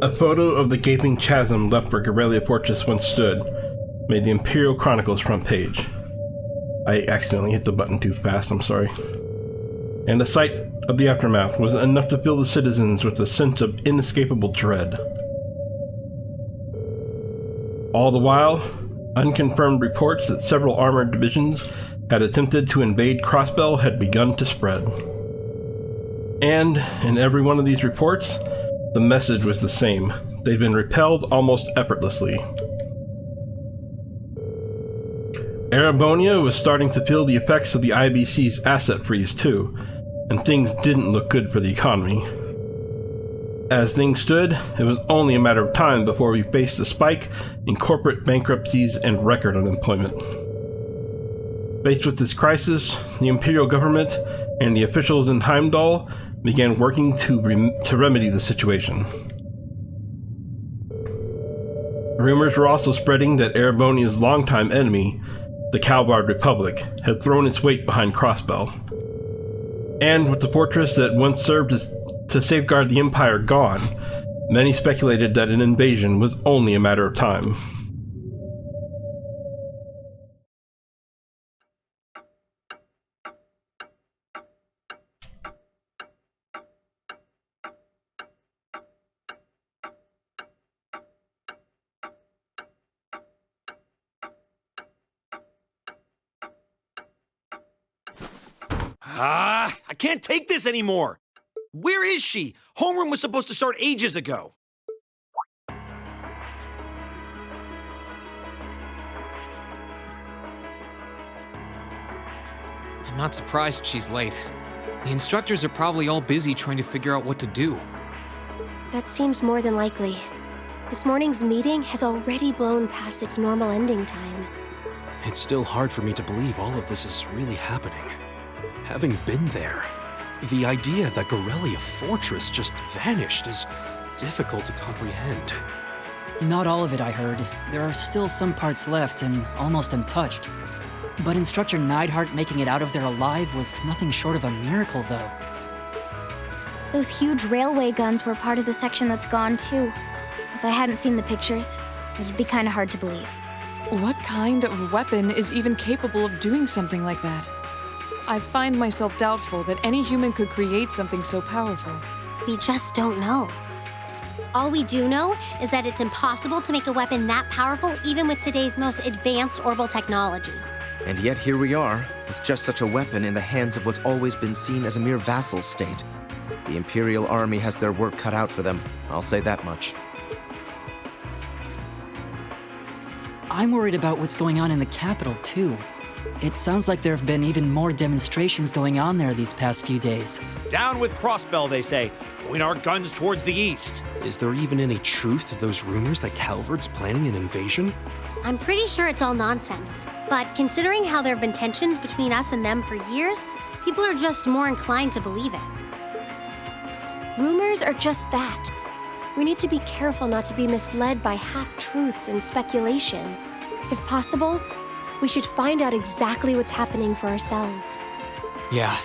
A photo of the gaping chasm left where Garrelia Fortress once stood made the Imperial Chronicles front page. I accidentally hit the button too fast, I'm sorry. And the sight of the aftermath was enough to fill the citizens with a sense of inescapable dread. All the while, unconfirmed reports that several armored divisions had attempted to invade Crossbell had begun to spread. And in every one of these reports, the message was the same. They'd been repelled almost effortlessly. Erebonia was starting to feel the effects of the IBC's asset freeze too, and things didn't look good for the economy. As things stood, it was only a matter of time before we faced a spike in corporate bankruptcies and record unemployment. Faced with this crisis, the Imperial government and the officials in Heimdall began working to remedy the situation. Rumors were also spreading that Erebonia's longtime enemy, the Calvard Republic, had thrown its weight behind Crossbell. And with the fortress that once served to safeguard the Empire gone, many speculated that an invasion was only a matter of time. I can't take this anymore. Where is she? Homeroom was supposed to start ages ago. I'm not surprised she's late. The instructors are probably all busy trying to figure out what to do. That seems more than likely. This morning's meeting has already blown past its normal ending time. It's still hard for me to believe all of this is really happening. Having been there, the idea that Garrelia Fortress just vanished is difficult to comprehend. Not all of it, I heard. There are still some parts left and almost untouched. But Instructor Neidhart making it out of there alive was nothing short of a miracle, though. Those huge railway guns were part of the section that's gone, too. If I hadn't seen the pictures, it'd be kind of hard to believe. What kind of weapon is even capable of doing something like that? I find myself doubtful that any human could create something so powerful. We just don't know. All we do know is that it's impossible to make a weapon that powerful even with today's most advanced orbital technology. And yet here we are, with just such a weapon in the hands of what's always been seen as a mere vassal state. The Imperial Army has their work cut out for them, I'll say that much. I'm worried about what's going on in the capital, too. It sounds like there have been even more demonstrations going on there these past few days. Down with Crossbell, they say. Point our guns towards the east. Is there even any truth to those rumors that Calvard's planning an invasion? I'm pretty sure it's all nonsense. But considering how there have been tensions between us and them for years, people are just more inclined to believe it. Rumors are just that. We need to be careful not to be misled by half-truths and speculation. If possible, we should find out exactly what's happening for ourselves. Yeah.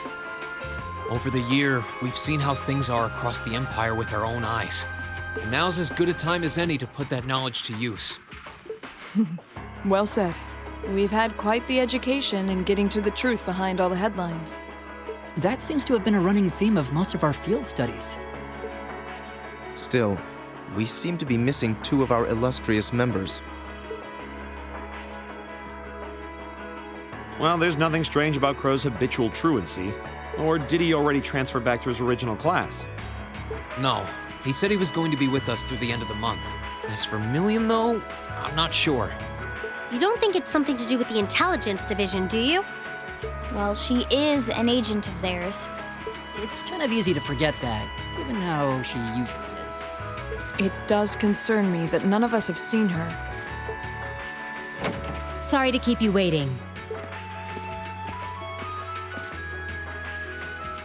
Over the year, we've seen how things are across the Empire with our own eyes. And now's as good a time as any to put that knowledge to use. Well said. We've had quite the education in getting to the truth behind all the headlines. That seems to have been a running theme of most of our field studies. Still, we seem to be missing two of our illustrious members. Well, there's nothing strange about Crow's habitual truancy. Or did he already transfer back to his original class? No, he said he was going to be with us through the end of the month. As for Million, though, I'm not sure. You don't think it's something to do with the intelligence division, do you? Well, she is an agent of theirs. It's kind of easy to forget that, given how she usually is. It does concern me that none of us have seen her. Sorry to keep you waiting.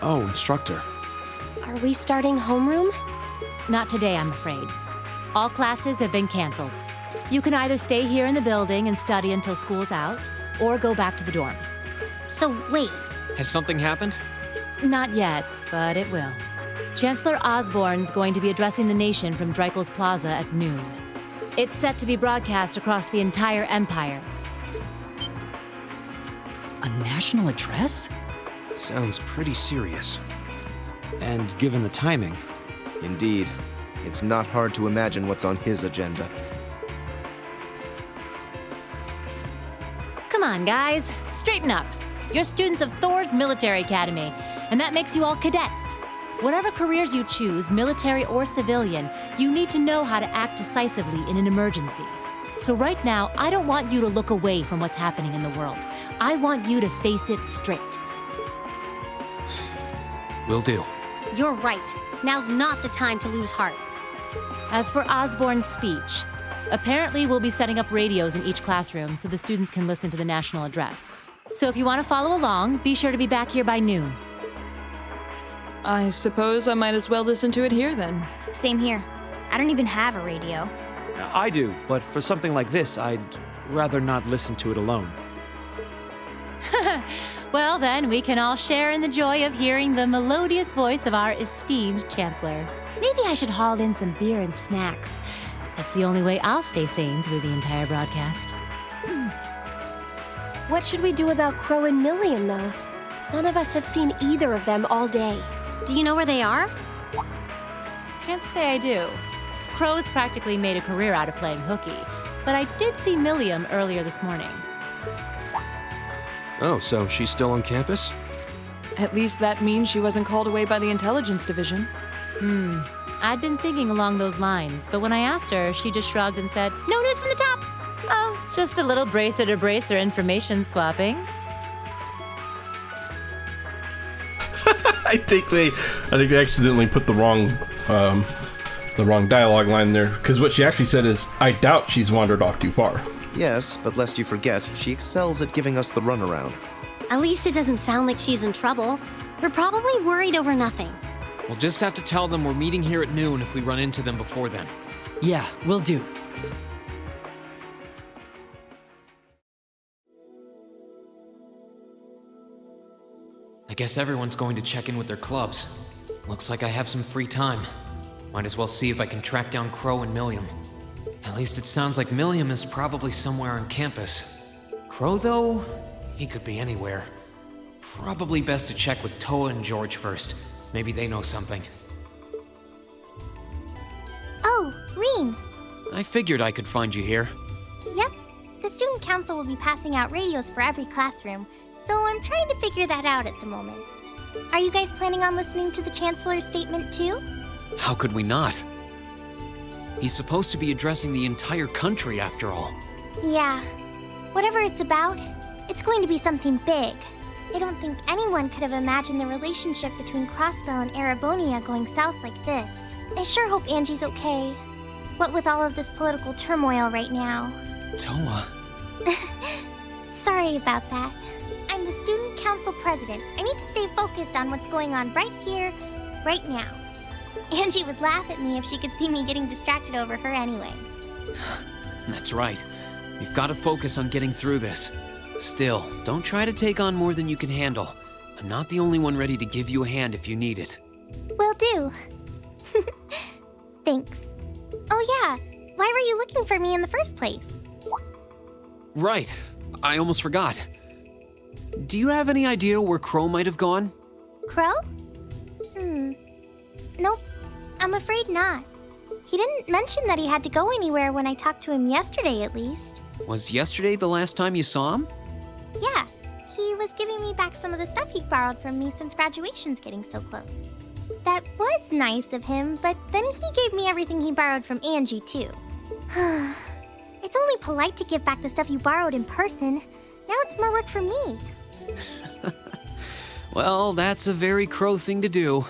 Oh, Instructor. Are we starting homeroom? Not today, I'm afraid. All classes have been canceled. You can either stay here in the building and study until school's out, or go back to the dorm. So, wait. Has something happened? Not yet, but it will. Chancellor Osborne's going to be addressing the nation from Dreikel's Plaza at noon. It's set to be broadcast across the entire Empire. A national address? Sounds pretty serious. And given the timing, Indeed. It's not hard to imagine what's on his agenda. Come on, guys. Straighten up. You're students of Thor's Military Academy, and that makes you all cadets. Whatever careers you choose, military or civilian, you need to know how to act decisively in an emergency. So right now, I don't want you to look away from what's happening in the world. I want you to face it straight. Will do. You're right. Now's not the time to lose heart. As for Osborne's speech, apparently we'll be setting up radios in each classroom so the students can listen to the national address. So if you want to follow along, be sure to be back here by noon. I suppose I might as well listen to it here then. Same here. I don't even have a radio. I do, but for something like this, I'd rather not listen to it alone. Well, then we can all share in the joy of hearing the melodious voice of our esteemed Chancellor. Maybe I should haul in some beer and snacks. That's the only way I'll stay sane through the entire broadcast. What should we do about Crow and Milliam, though? None of us have seen either of them all day. Do you know where they are? Can't say I do. Crow's practically made a career out of playing hooky, but I did see Milliam earlier this morning. Oh, so she's still on campus? At least that means she wasn't called away by the intelligence division. I'd been thinking along those lines, but when I asked her, she just shrugged and said, "No news from the top." Oh, just a little bracer-to-bracer information swapping. I think they accidentally put the wrong dialogue line there, because what she actually said is, "I doubt she's wandered off too far." Yes, but lest you forget, she excels at giving us the runaround. At least it doesn't sound like she's in trouble. We're probably worried over nothing. We'll just have to tell them we're meeting here at noon if we run into them before then. Yeah, will do. I guess everyone's going to check in with their clubs. Looks like I have some free time. Might as well see if I can track down Crow and Milliam. At least it sounds like Milliam is probably somewhere on campus. Crow, though, he could be anywhere. Probably best to check with Toa and George first. Maybe they know something. Oh, Reem. I figured I could find you here. Yep. The student council will be passing out radios for every classroom, so I'm trying to figure that out at the moment. Are you guys planning on listening to the Chancellor's statement too? How could we not? He's supposed to be addressing the entire country, after all. Yeah. Whatever it's about, it's going to be something big. I don't think anyone could have imagined the relationship between Crossbell and Arabonia going south like this. I sure hope Angie's okay. What with all of this political turmoil right now. Toa. Sorry about that. I'm the student council president. I need to stay focused on what's going on right here, right now. Angie would laugh at me if she could see me getting distracted over her anyway. That's right. You've got to focus on getting through this. Still, don't try to take on more than you can handle. I'm not the only one ready to give you a hand if you need it. Will do. Thanks. Oh yeah, why were you looking for me in the first place? Right. I almost forgot. Do you have any idea where Crow might have gone? Crow? Nope, I'm afraid not. He didn't mention that he had to go anywhere when I talked to him yesterday, at least. Was yesterday the last time you saw him? Yeah, he was giving me back some of the stuff he borrowed from me since graduation's getting so close. That was nice of him, but then he gave me everything he borrowed from Angie, too. It's only polite to give back the stuff you borrowed in person. Now it's more work for me. Well, that's a very Crow thing to do.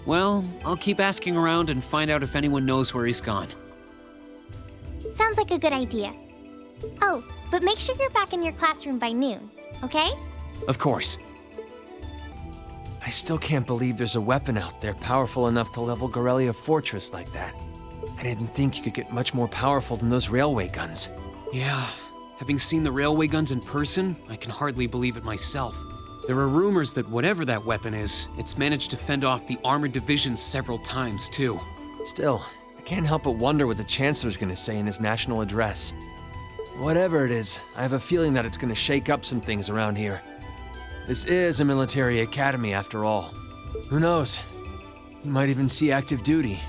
Well, I'll keep asking around and find out if anyone knows where he's gone. Sounds like a good idea. Oh, but make sure you're back in your classroom by noon, okay? Of course. I still can't believe there's a weapon out there powerful enough to level Gorelia Fortress like that. I didn't think you could get much more powerful than those railway guns. Yeah, having seen the railway guns in person, I can hardly believe it myself. There are rumors that whatever that weapon is, it's managed to fend off the armored divisions several times, too. Still, I can't help but wonder what the Chancellor's gonna say in his national address. Whatever it is, I have a feeling that it's gonna shake up some things around here. This is a military academy after all. Who knows? You might even see active duty.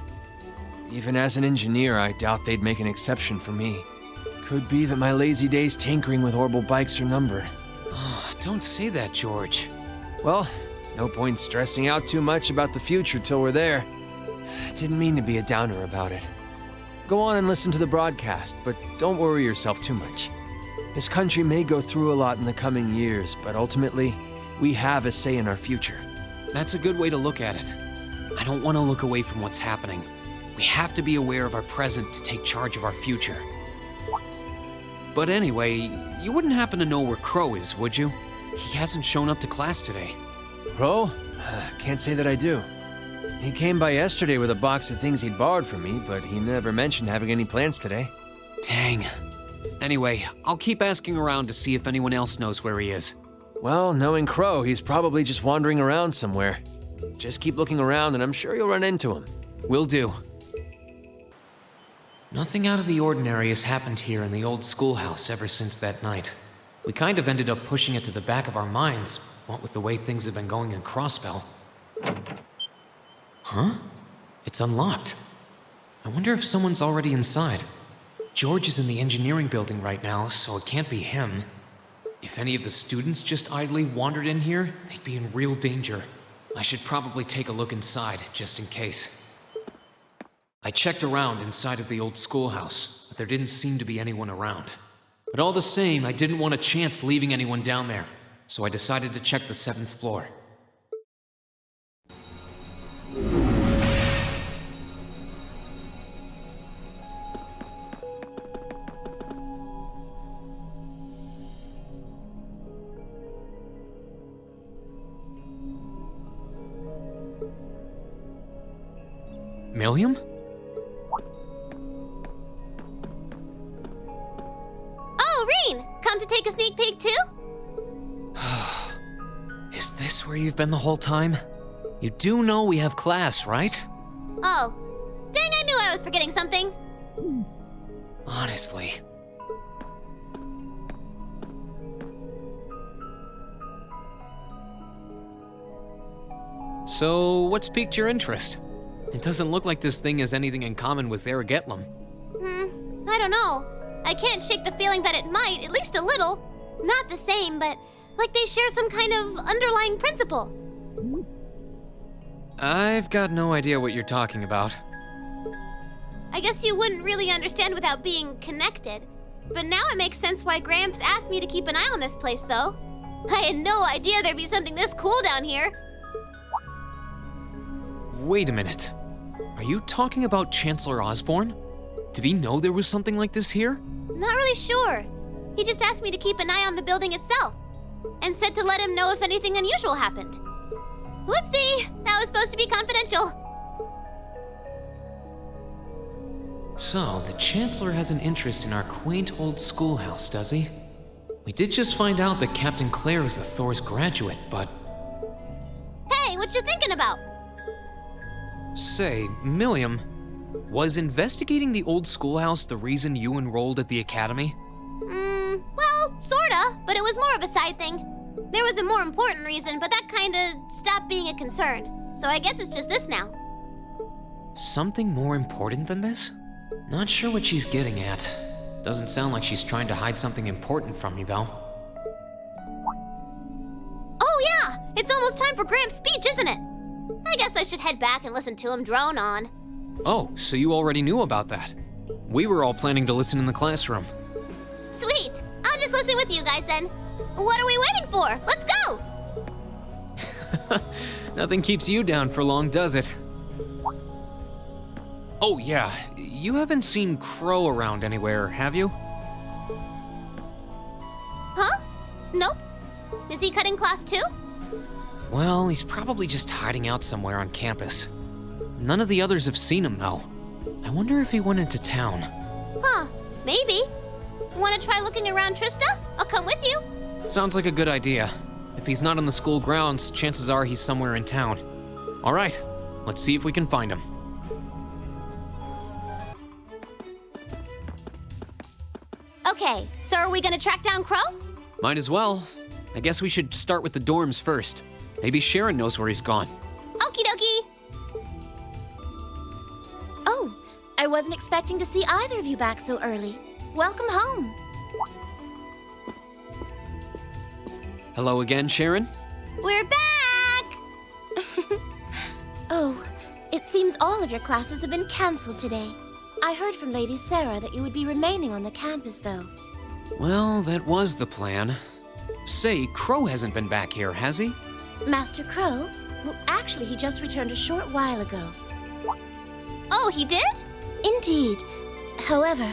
Even as an engineer, I doubt they'd make an exception for me. Could be that my lazy days tinkering with orbital bikes are numbered. Oh, don't say that, George. Well, no point stressing out too much about the future till we're there. I didn't mean to be a downer about it. Go on and listen to the broadcast, but don't worry yourself too much. This country may go through a lot in the coming years, but ultimately, we have a say in our future. That's a good way to look at it. I don't want to look away from what's happening. We have to be aware of our present to take charge of our future. But anyway, you wouldn't happen to know where Crow is, would you? He hasn't shown up to class today. Crow? Can't say that I do. He came by yesterday with a box of things he'd borrowed from me, but he never mentioned having any plans today. Dang. Anyway, I'll keep asking around to see if anyone else knows where he is. Well, knowing Crow, he's probably just wandering around somewhere. Just keep looking around and I'm sure you'll run into him. Will do. Nothing out of the ordinary has happened here in the old schoolhouse ever since that night. We kind of ended up pushing it to the back of our minds, what with the way things have been going in Crossbell. Huh? It's unlocked. I wonder if someone's already inside. George is in the engineering building right now, so it can't be him. If any of the students just idly wandered in here, they'd be in real danger. I should probably take a look inside, just in case. I checked around inside of the old schoolhouse, but there didn't seem to be anyone around. But all the same, I didn't want a chance leaving anyone down there, so I decided to check the 7th floor. Milliam? Oh, Reen! Come to take a sneak peek too? Is this where you've been the whole time? You do know we have class, right? Oh. Dang, I knew I was forgetting something. Honestly. So, what's piqued your interest? It doesn't look like this thing has anything in common with Eragetlum. I don't know. I can't shake the feeling that it might, at least a little. Not the same, but like they share some kind of underlying principle. I've got no idea what you're talking about. I guess you wouldn't really understand without being connected. But now it makes sense why Gramps asked me to keep an eye on this place, though. I had no idea there'd be something this cool down here. Wait a minute. Are you talking about Chancellor Osborne? Did he know there was something like this here? Not really sure. He just asked me to keep an eye on the building itself, and said to let him know if anything unusual happened. Whoopsie! That was supposed to be confidential. So, the Chancellor has an interest in our quaint old schoolhouse, does he? We did just find out that Captain Claire is a Thor's graduate, but... Hey, what you thinking about? Say, Milliam, was investigating the old schoolhouse the reason you enrolled at the academy? Well, sorta, but it was more of a side thing. There was a more important reason, but that kinda stopped being a concern. So I guess it's just this now. Something more important than this? Not sure what she's getting at. Doesn't sound like she's trying to hide something important from me, though. Oh yeah, it's almost time for Gramps' speech, isn't it? I guess I should head back and listen to him drone on. Oh, so you already knew about that. We were all planning to listen in the classroom. Sweet! I'll just listen with you guys then. What are we waiting for? Let's go! Nothing keeps you down for long, does it? Oh yeah, you haven't seen Crow around anywhere, have you? Huh? Nope. Is he cutting class too? Well, he's probably just hiding out somewhere on campus. None of the others have seen him, though. I wonder if he went into town. Huh, maybe. Want to try looking around, Trista? I'll come with you. Sounds like a good idea. If he's not on the school grounds, chances are he's somewhere in town. All right, let's see if we can find him. Okay, so are we gonna track down Crow? Might as well. I guess we should start with the dorms first. Maybe Sharon knows where he's gone. Okie dokie. Oh, I wasn't expecting to see either of you back so early. Welcome home. Hello again, Sharon? We're back! Oh, it seems all of your classes have been canceled today. I heard from Lady Sarah that you would be remaining on the campus, though. Well, that was the plan. Say, Crow hasn't been back here, has he? Master Crow? Well, actually, he just returned a short while ago. Oh, he did? Indeed. However,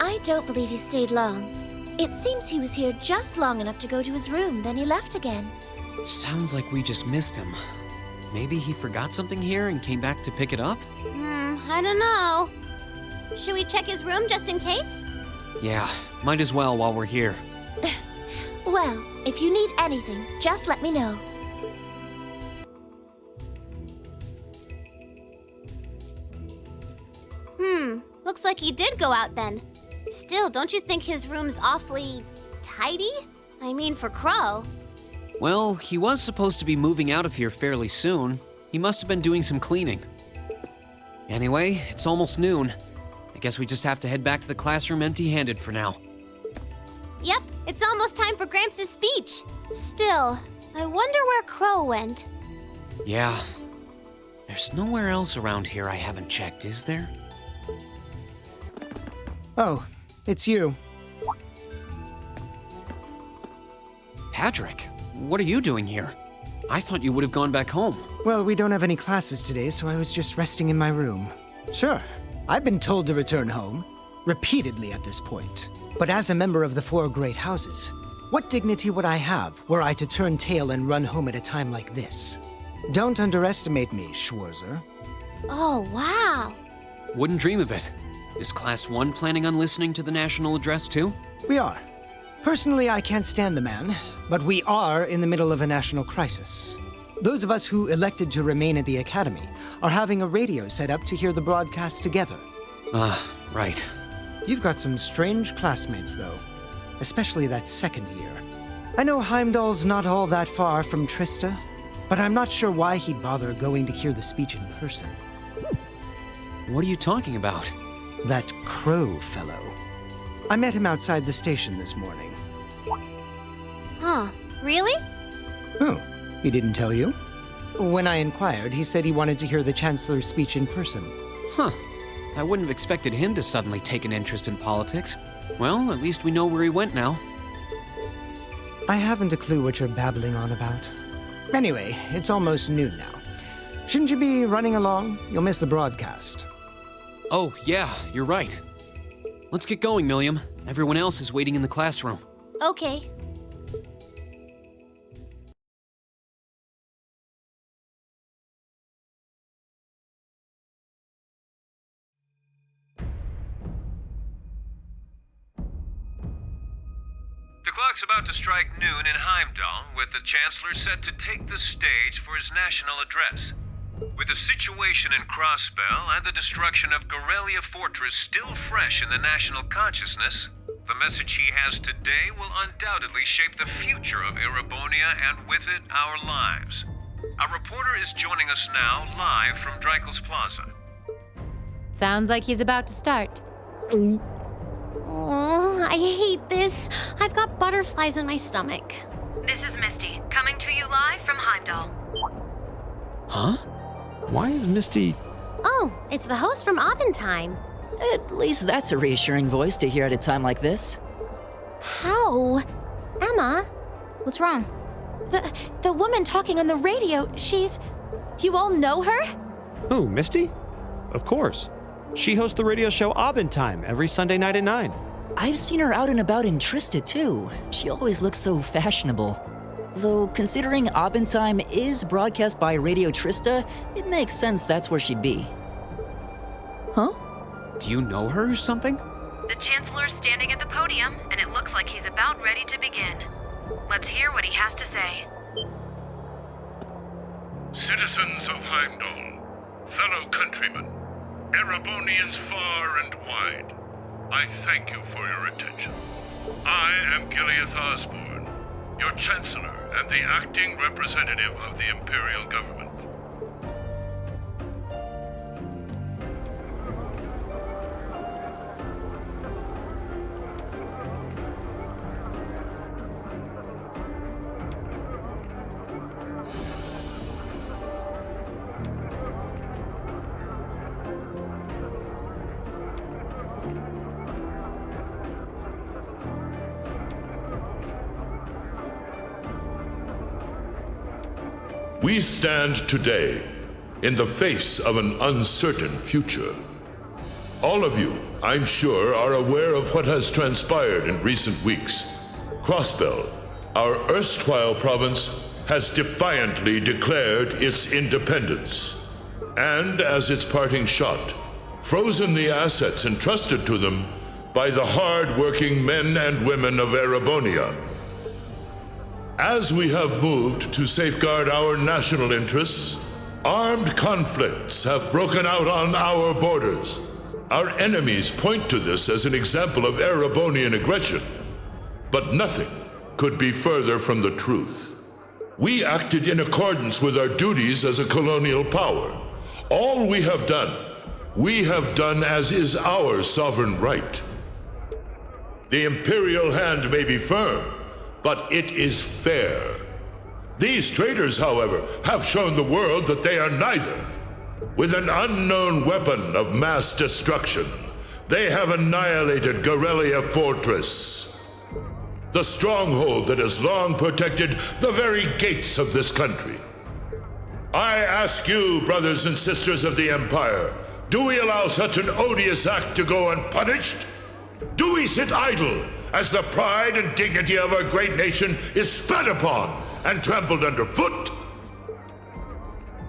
I don't believe he stayed long. It seems he was here just long enough to go to his room, then he left again. Sounds like we just missed him. Maybe he forgot something here and came back to pick it up? I don't know. Should we check his room just in case? Yeah, might as well while we're here. Well, if you need anything, just let me know. Looks like he did go out then. Still, don't you think his room's awfully tidy? I mean, for Crow. Well, he was supposed to be moving out of here fairly soon. He must have been doing some cleaning. Anyway, it's almost noon. I guess we just have to head back to the classroom empty-handed for now. Yep, it's almost time for Gramps' speech. Still, I wonder where Crow went. Yeah. There's nowhere else around here I haven't checked, is there? Oh, it's you. Patrick, what are you doing here? I thought you would have gone back home. Well, we don't have any classes today, so I was just resting in my room. Sure, I've been told to return home, repeatedly at this point. But as a member of the Four Great Houses, what dignity would I have were I to turn tail and run home at a time like this? Don't underestimate me, Schwarzer. Oh, wow. Wouldn't dream of it. Is Class 1 planning on listening to the national address too? We are. Personally, I can't stand the man, but we are in the middle of a national crisis. Those of us who elected to remain at the Academy are having a radio set up to hear the broadcast together. Right. You've got some strange classmates, though. Especially that second year. I know Heimdall's not all that far from Trista, but I'm not sure why he'd bother going to hear the speech in person. What are you talking about? That Crow fellow. I met him outside the station this morning. Huh, really? Oh, he didn't tell you? When I inquired, he said he wanted to hear the Chancellor's speech in person. Huh. I wouldn't have expected him to suddenly take an interest in politics. Well, at least we know where he went now. I haven't a clue what you're babbling on about. Anyway, it's almost noon now. Shouldn't you be running along? You'll miss the broadcast. Oh, yeah, you're right. Let's get going, Milliam. Everyone else is waiting in the classroom. Okay. The clock's about to strike noon in Heimdall, with the Chancellor set to take the stage for his national address. With the situation in Crossbell and the destruction of Gorelia Fortress still fresh in the national consciousness, the message he has today will undoubtedly shape the future of Erebonia and with it, our lives. Our reporter is joining us now live from Dreikel's Plaza. Sounds like he's about to start. Oh, I hate this. I've got butterflies in my stomach. This is Misty, coming to you live from Heimdall. Huh? Why is Misty... Oh, it's the host from Abendtime. At least that's a reassuring voice to hear at a time like this. How? Emma? What's wrong? The woman talking on the radio, she's... You all know her? Who, Misty? Of course. She hosts the radio show Abendtime every Sunday night at 9. I've seen her out and about in Trista, too. She always looks so fashionable. Though, considering Abendtime is broadcast by Radio Trista, it makes sense that's where she'd be. Huh? Do you know her or something? The Chancellor's standing at the podium, and it looks like he's about ready to begin. Let's hear what he has to say. Citizens of Heimdall, fellow countrymen, Erebonians far and wide, I thank you for your attention. I am Gileath Osborne, your Chancellor and the acting representative of the Imperial Government. We stand today in the face of an uncertain future. All of you, I'm sure, are aware of what has transpired in recent weeks. Crossbell, our erstwhile province, has defiantly declared its independence, and as its parting shot, frozen the assets entrusted to them by the hard-working men and women of Erebonia. As we have moved to safeguard our national interests, armed conflicts have broken out on our borders. Our enemies point to this as an example of Erebonian aggression, but nothing could be further from the truth. We acted in accordance with our duties as a colonial power. All we have done as is our sovereign right. The imperial hand may be firm, but it is fair. These traitors, however, have shown the world that they are neither. With an unknown weapon of mass destruction, they have annihilated Gorelia Fortress, the stronghold that has long protected the very gates of this country. I ask you, brothers and sisters of the Empire, do we allow such an odious act to go unpunished? Do we sit idle as the pride and dignity of our great nation is spat upon and trampled underfoot?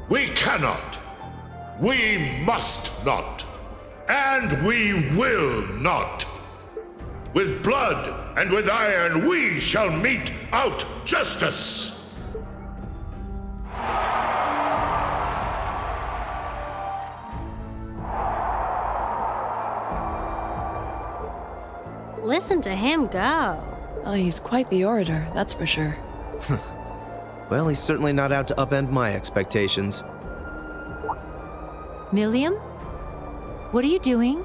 We cannot, we must not, and we will not. With blood and with iron we shall mete out justice. Listen to him go. Oh, he's quite the orator, that's for sure. Well, he's certainly not out to upend my expectations. Milliam? What are you doing?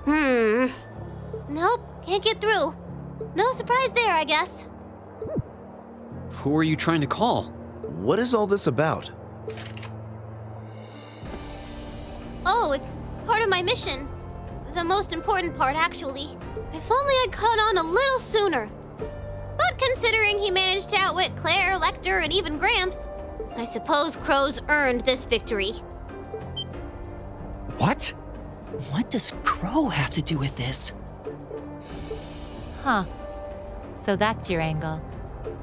Nope, can't get through. No surprise there, I guess. Who are you trying to call? What is all this about? Oh, it's part of my mission. The most important part, actually. If only I'd caught on a little sooner. But considering he managed to outwit Claire, Lecter, and even Gramps, I suppose Crow's earned this victory. What? What does Crow have to do with this? Huh. So that's your angle.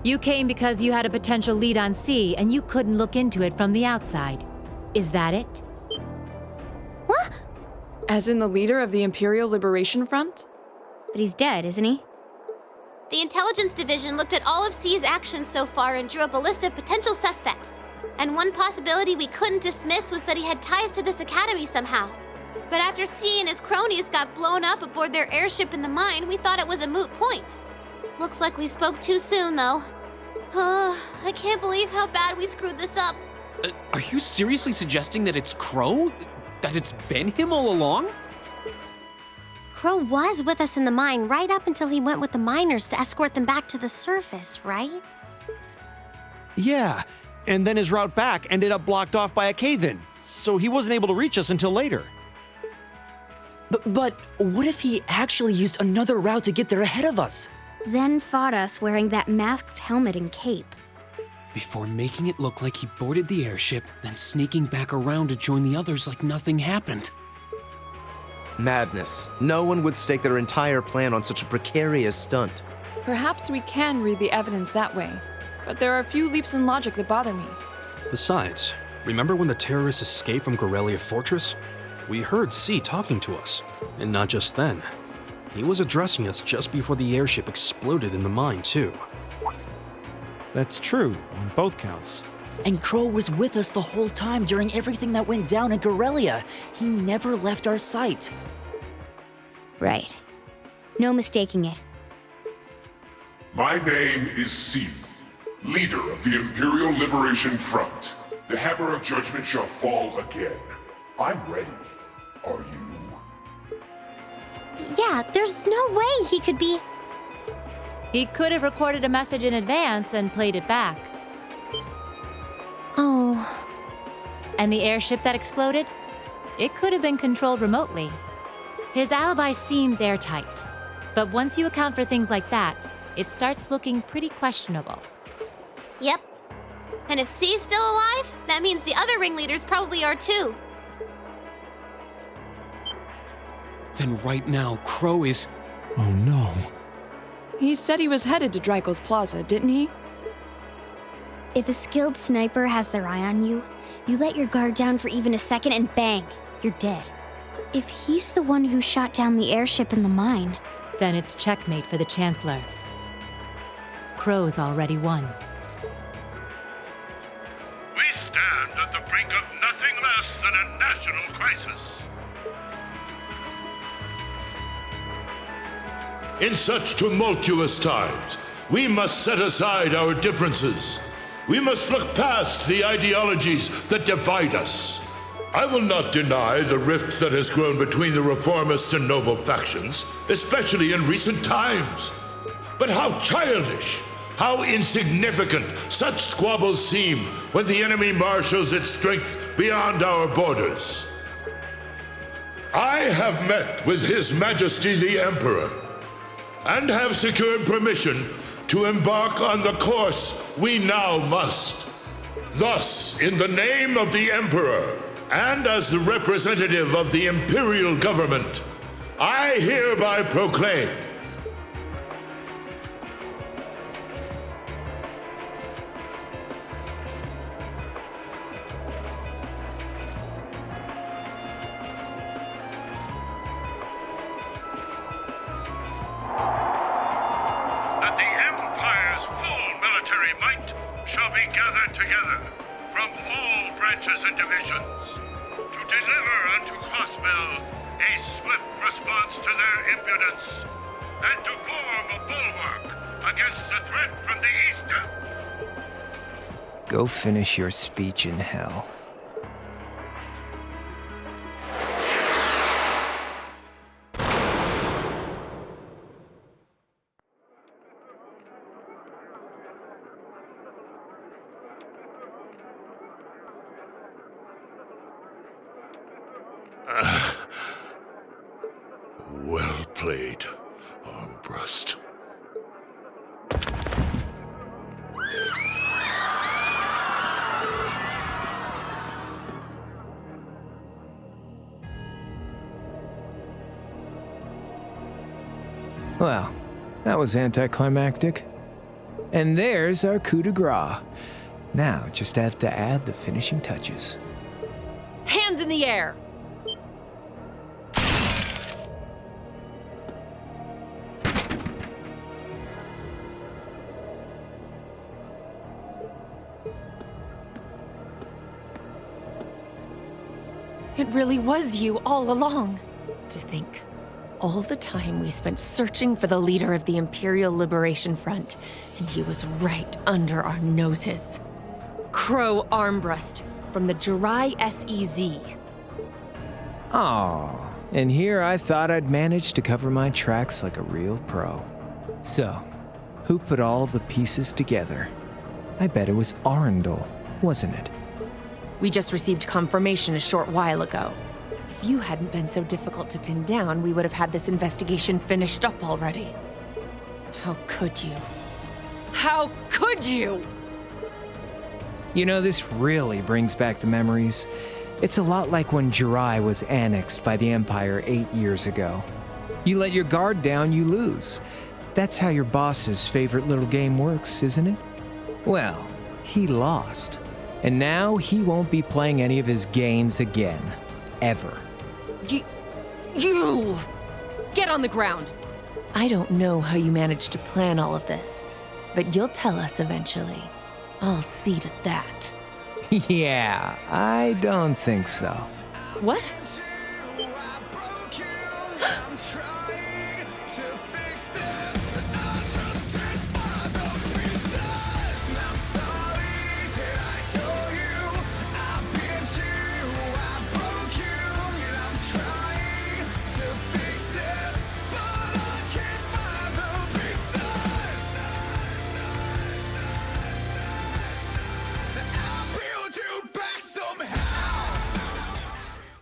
You came because you had a potential lead on C and you couldn't look into it from the outside. Is that it? What? As in the leader of the Imperial Liberation Front? But he's dead, isn't he? The Intelligence Division looked at all of C's actions so far and drew up a list of potential suspects. And one possibility we couldn't dismiss was that he had ties to this academy somehow. But after C and his cronies got blown up aboard their airship in the mine, we thought it was a moot point. Looks like we spoke too soon, though. I can't believe how bad we screwed this up. Are you seriously suggesting that it's Crow? That it's been him all along? Crow was with us in the mine right up until he went with the miners to escort them back to the surface, right? Yeah, and then his route back ended up blocked off by a cave-in, so he wasn't able to reach us until later. But what if he actually used another route to get there ahead of us? Then fought us wearing that masked helmet and cape. Before making it look like he boarded the airship, then sneaking back around to join the others like nothing happened. Madness. No one would stake their entire plan on such a precarious stunt. Perhaps we can read the evidence that way, but there are a few leaps in logic that bother me. Besides, remember when the terrorists escaped from Gorelia Fortress? We heard C talking to us, and not just then. He was addressing us just before the airship exploded in the mine, too. That's true on both counts. And Crow was with us the whole time during everything that went down in Corellia. He never left our sight. Right. No mistaking it. My name is Seath, leader of the Imperial Liberation Front. The hammer of judgment shall fall again. I'm ready. Are you? Yeah, there's no way he could be. He could have recorded a message in advance and played it back. Oh. And the airship that exploded? It could have been controlled remotely. His alibi seems airtight. But once you account for things like that, it starts looking pretty questionable. Yep. And if C's still alive, that means the other ringleaders probably are too. Then right now, Crow is... Oh no. He said he was headed to Drykel's Plaza, didn't he? If a skilled sniper has their eye on you, you let your guard down for even a second and bang, you're dead. If he's the one who shot down the airship in the mine, then it's checkmate for the Chancellor. Crow's already won. We stand at the brink of nothing less than a national crisis. In such tumultuous times, we must set aside our differences. We must look past the ideologies that divide us. I will not deny the rift that has grown between the reformist and noble factions, especially in recent times. But how childish, how insignificant such squabbles seem when the enemy marshals its strength beyond our borders. I have met with His Majesty the Emperor, and have secured permission to embark on the course we now must. Thus, in the name of the Emperor, and as the representative of the Imperial Government, I hereby proclaim that the Empire's full military might shall be gathered together from all branches and divisions to deliver unto Crossbell a swift response to their impudence and to form a bulwark against the threat from the eastern. Go finish your speech in hell. Well played, Armbrust. Well, that was anticlimactic. And there's our coup de grace. Now, just have to add the finishing touches. Hands in the air! It really was you all along. To think, all the time we spent searching for the leader of the Imperial Liberation Front, and he was right under our noses. Crow Armbrust from the Jirai SEZ. Aw, and here I thought I'd managed to cover my tracks like a real pro. So, who put all the pieces together? I bet it was Arundel, wasn't it? We just received confirmation a short while ago. If you hadn't been so difficult to pin down, we would have had this investigation finished up already. How could you? How could you? You know, this really brings back the memories. It's a lot like when Jirai was annexed by the Empire 8 years ago. You let your guard down, you lose. That's how your boss's favorite little game works, isn't it? Well, he lost. And now he won't be playing any of his games again. Ever. You! Get on the ground! I don't know how you managed to plan all of this, but you'll tell us eventually. I'll see to that. Yeah, I don't think so. What?